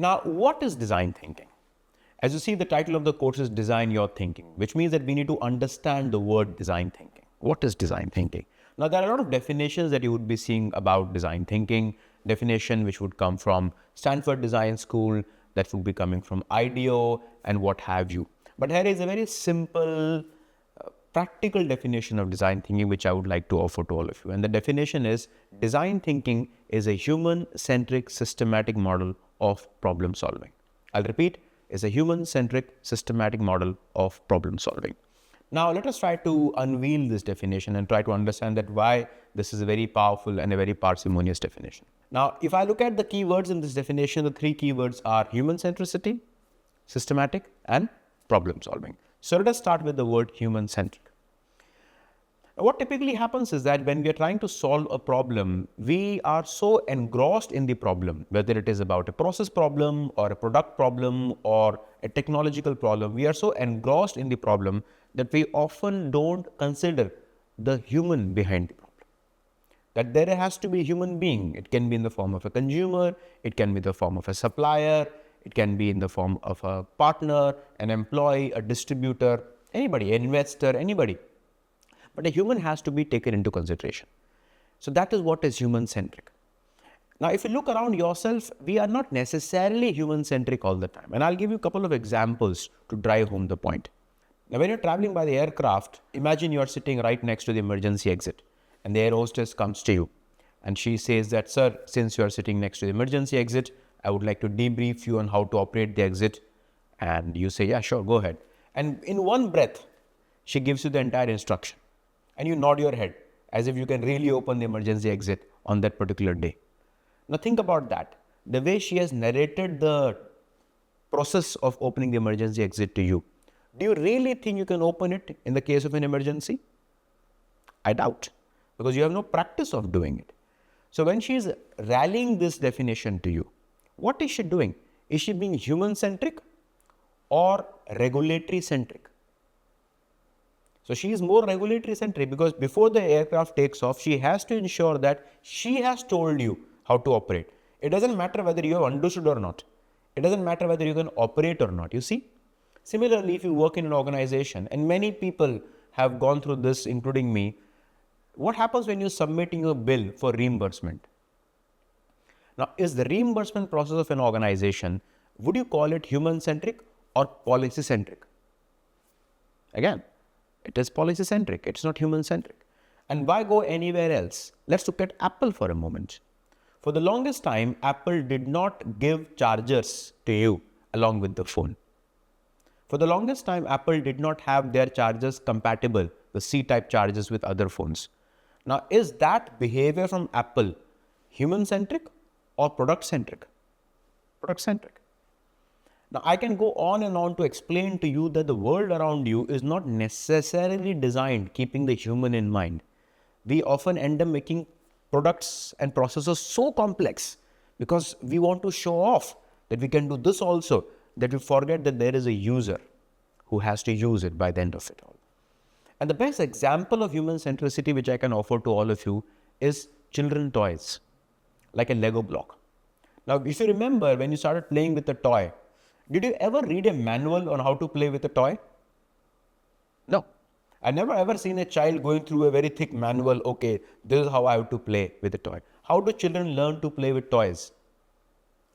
Now, what is design thinking? As you see, the title of the course is Design Your Thinking, which means that we need to understand the word design thinking. What is design thinking? Now, there are a lot of definitions that you would be seeing about design thinking, definition which would come from Stanford Design School, that would be coming from IDEO and what have you. But here is a very simple, practical definition of design thinking, which I would like to offer to all of you. And the definition is, design thinking is a human-centric systematic model of problem solving. I'll repeat, is a human-centric systematic model of problem solving. Now, let us try to unveil this definition and try to understand that why this is a very powerful and a very parsimonious definition. Now, if I look at the keywords in this definition, the three keywords are human centricity, systematic, and problem solving. So let us start with the word human centric. What typically happens is that when we are trying to solve a problem, we are so engrossed in the problem, whether it is about a process problem or a product problem or a technological problem, we are so engrossed in the problem that we often don't consider the human behind the problem. That there has to be a human being. It can be in the form of a consumer, it can be in the form of a supplier, it can be in the form of a partner, an employee, a distributor, anybody, an investor, anybody. But a human has to be taken into consideration. So that is what is human-centric. Now, if you look around yourself, we are not necessarily human-centric all the time. And I'll give you a couple of examples to drive home the point. Now, when you're traveling by the aircraft, imagine you're sitting right next to the emergency exit and the air hostess comes to you and she says that, sir, since you're sitting next to the emergency exit, I would like to debrief you on how to operate the exit. And you say, yeah, sure, go ahead. And in one breath, she gives you the entire instruction. And you nod your head as if you can really open the emergency exit on that particular day. Now think about that. The way she has narrated the process of opening the emergency exit to you. Do you really think you can open it in the case of an emergency? I doubt, because you have no practice of doing it. So when she is rallying this definition to you, what is she doing? Is she being human-centric or regulatory-centric? So she is more regulatory centric because before the aircraft takes off, she has to ensure that she has told you how to operate. It doesn't matter whether you have understood or not. It doesn't matter whether you can operate or not, you see. Similarly, if you work in an organization, and many people have gone through this, including me, what happens when you're submitting a bill for reimbursement? Now, is the reimbursement process of an organization, would you call it human-centric or policy-centric? Again, it is policy-centric, it's not human-centric. And why go anywhere else? Let's look at Apple for a moment. For the longest time, Apple did not give chargers to you along with the phone. For the longest time, Apple did not have their chargers compatible, the C-type chargers with other phones. Now, is that behavior from Apple human-centric or product-centric? Product-centric. Now, I can go on and on to explain to you that the world around you is not necessarily designed keeping the human in mind. We often end up making products and processes so complex because we want to show off that we can do this also, that we forget that there is a user who has to use it by the end of it all. And the best example of human centricity which I can offer to all of you is children toys, like a Lego block. Now, if you remember when you started playing with a toy, did you ever read a manual on how to play with a toy? No. I never ever seen a child going through a very thick manual, okay, this is how I have to play with a toy. How do children learn to play with toys?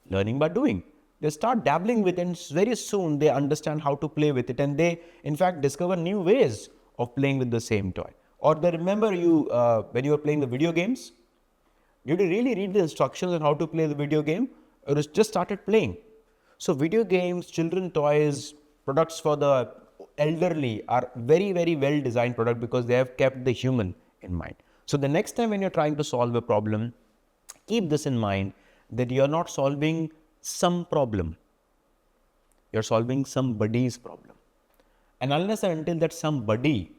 Learning by doing. They start dabbling with it and very soon they understand how to play with it and they in fact discover new ways of playing with the same toy. Or they remember you when you were playing the video games, did you really read the instructions on how to play the video game or just started playing? So video games, children toys, products for the elderly are very, very well designed product because they have kept the human in mind. So the next time when you're trying to solve a problem, keep this in mind that you're not solving some problem. You're solving somebody's problem. And unless and until that somebody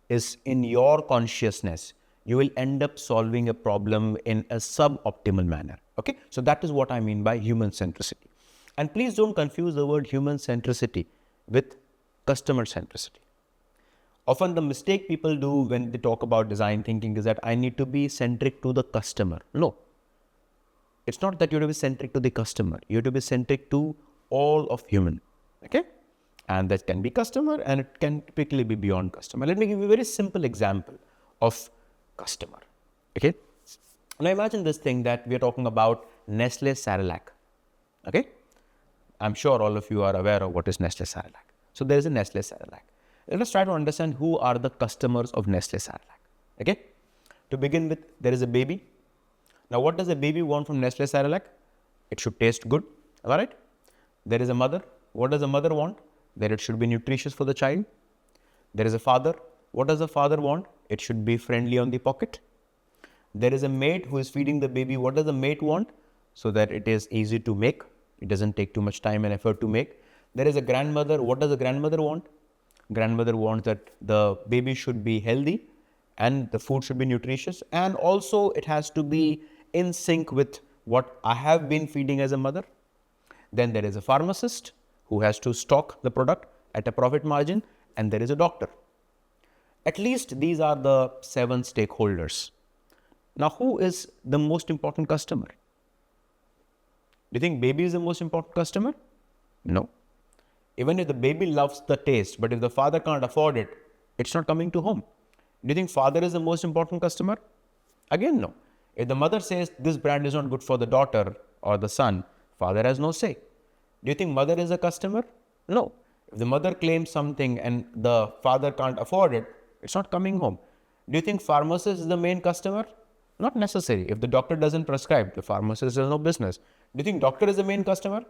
is in your consciousness, you will end up solving a problem in a suboptimal manner. Okay, so that is what I mean by human centricity. And please don't confuse the word human centricity with customer centricity. Often the mistake people do when they talk about design thinking is that I need to be centric to the customer. No. It's not that you have to be centric to the customer. You have to be centric to all of human. Okay? And that can be customer and it can typically be beyond customer. Let me give you a very simple example of customer. Okay? Now imagine this thing that we are talking about Nestle Cerelac. Okay? I'm sure all of you are aware of what is Nestle Cerelac. So there is a Nestle Cerelac. Let us try to understand who are the customers of Nestle Cerelac. Okay? To begin with, there is a baby. Now what does a baby want from Nestle Cerelac? It should taste good. All right? There is a mother. What does a mother want? That it should be nutritious for the child. There is a father. What does the father want? It should be friendly on the pocket. There is a maid who is feeding the baby. What does the maid want? So that it is easy to make. It doesn't take too much time and effort to make. There is a grandmother. What does the grandmother want? Grandmother wants that the baby should be healthy and the food should be nutritious. And also it has to be in sync with what I have been feeding as a mother. Then there is a pharmacist who has to stock the product at a profit margin. And there is a doctor. At least these are the 7 stakeholders. Now, who is the most important customer? Do you think baby is the most important customer? No. Even if the baby loves the taste, but if the father can't afford it, it's not coming to home. Do you think father is the most important customer? Again, no. If the mother says this brand is not good for the daughter or the son, father has no say. Do you think mother is a customer? No. If the mother claims something and the father can't afford it, it's not coming home. Do you think pharmacist is the main customer? Not necessary. If the doctor doesn't prescribe, the pharmacist has no business. Do you think doctor is the main customer?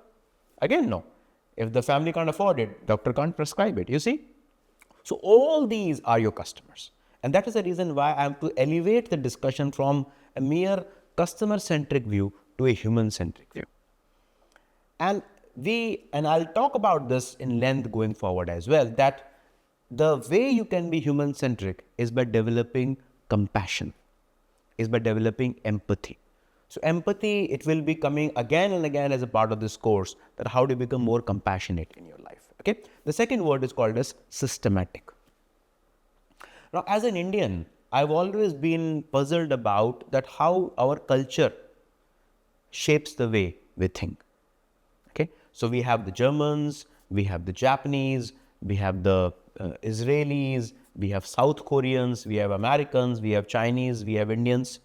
Again, no. If the family can't afford it, doctor can't prescribe it. You see? So all these are your customers. And that is the reason why I have to elevate the discussion from a mere customer-centric view to a human-centric view. And I'll talk about this in length going forward as well, that the way you can be human-centric is by developing compassion, is by developing empathy. So empathy, it will be coming again and again as a part of this course, that how to become more compassionate in your life. Okay. The second word is called as systematic. Now, as an Indian, I've always been puzzled about that how our culture shapes the way we think. Okay. So we have the Germans, we have the Japanese, we have the Israelis, we have South Koreans, we have Americans, we have Chinese, we have Indians.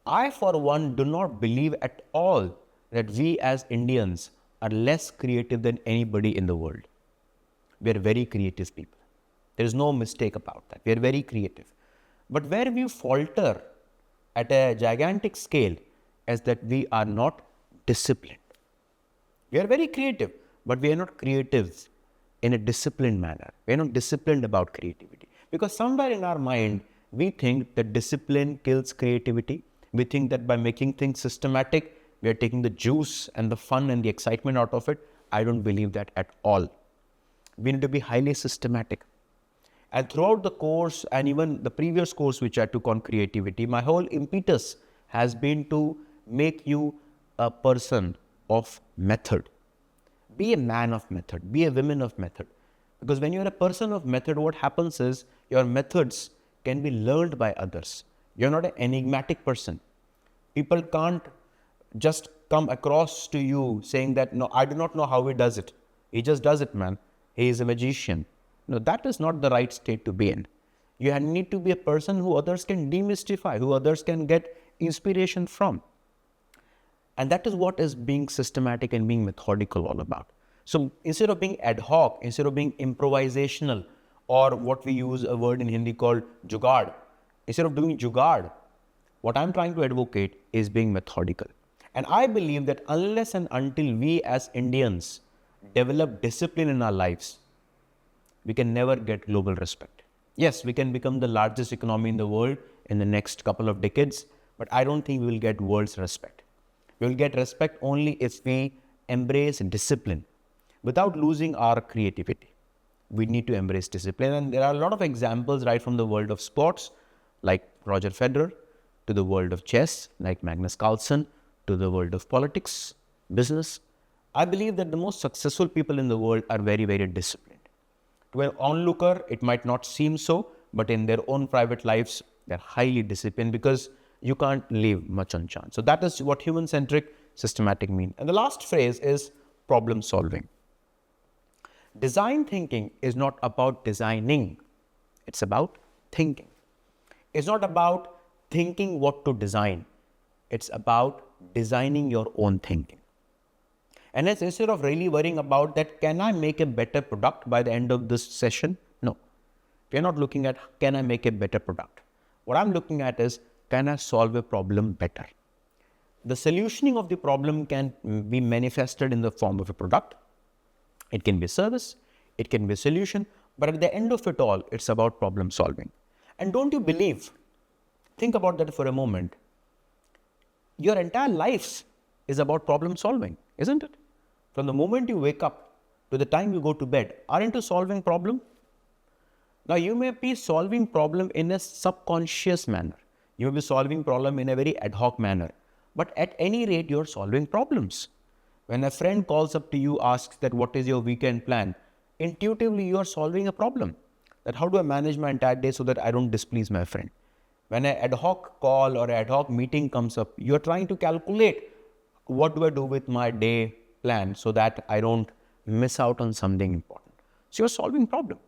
I, for one, do not believe at all that we as Indians are less creative than anybody in the world. We are very creative people. There is no mistake about that. We are very creative. But where we falter at a gigantic scale is that we are not disciplined. We are very creative, but we are not creative in a disciplined manner. We are not disciplined about creativity. Because somewhere in our mind, we think that discipline kills creativity. We think that by making things systematic, we are taking the juice and the fun and the excitement out of it. I don't believe that at all. We need to be highly systematic. And throughout the course and even the previous course which I took on creativity, my whole impetus has been to make you a person of method. Be a man of method. Be a woman of method. Because when you're a person of method, what happens is your methods can be learned by others. You're not an enigmatic person. People can't just come across to you saying that, no, I do not know how he does it. He just does it, man. He is a magician. No, that is not the right state to be in. You need to be a person who others can demystify, who others can get inspiration from. And that is what is being systematic and being methodical all about. So instead of being ad hoc, instead of being improvisational, or what we use a word in Hindi called jugaad, instead of doing jugaad, what I'm trying to advocate is being methodical. And I believe that unless and until we as Indians develop discipline in our lives, we can never get global respect. Yes, we can become the largest economy in the world in the next couple of decades, but I don't think we will get world's respect. We will get respect only if we embrace discipline without losing our creativity. We need to embrace discipline. And there are a lot of examples right from the world of sports, like Roger Federer, to the world of chess, like Magnus Carlsen, to the world of politics, business. I believe that the most successful people in the world are very, very disciplined. To an onlooker, it might not seem so, but in their own private lives, they're highly disciplined because you can't leave much on chance. So that is what human-centric systematic mean. And the last phrase is problem solving. Design thinking is not about designing. It's about thinking. It's not about thinking what to design. It's about designing your own thinking. And hence, instead of really worrying about that, can I make a better product by the end of this session? No. We're not looking at, can I make a better product? What I'm looking at is, can I solve a problem better? The solutioning of the problem can be manifested in the form of a product. It can be a service. It can be a solution. But at the end of it all, it's about problem solving. And don't you believe, think about that for a moment, your entire life is about problem solving, isn't it? From the moment you wake up to the time you go to bed, aren't you solving problem? Now, you may be solving problem in a subconscious manner. You may be solving problem in a very ad hoc manner. But at any rate, you're solving problems. When a friend calls up to you, asks that what is your weekend plan? Intuitively, you are solving a problem. That how do I manage my entire day so that I don't displease my friend? When an ad hoc call or ad hoc meeting comes up, you're trying to calculate what do I do with my day plan so that I don't miss out on something important. So you're solving problem.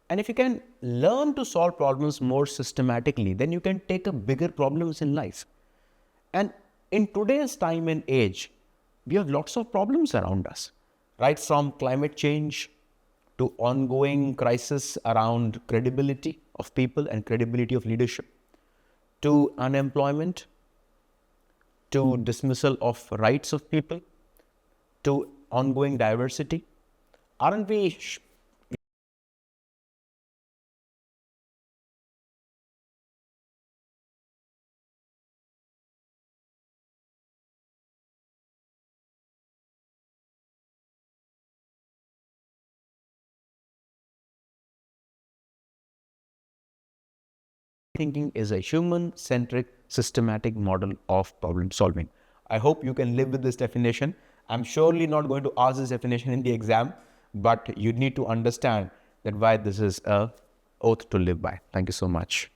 And if you can learn to solve problems more systematically, then you can take up bigger problems in life. And in today's time and age, we have lots of problems around us, right? From climate change to ongoing crisis around credibility of people and credibility of leadership, to unemployment, to dismissal of rights of people, to ongoing diversity. Aren't we thinking is a human-centric, systematic model of problem solving. I hope you can live with this definition. I'm surely not going to ask this definition in the exam, but you need to understand that why this is a oath to live by. Thank you so much.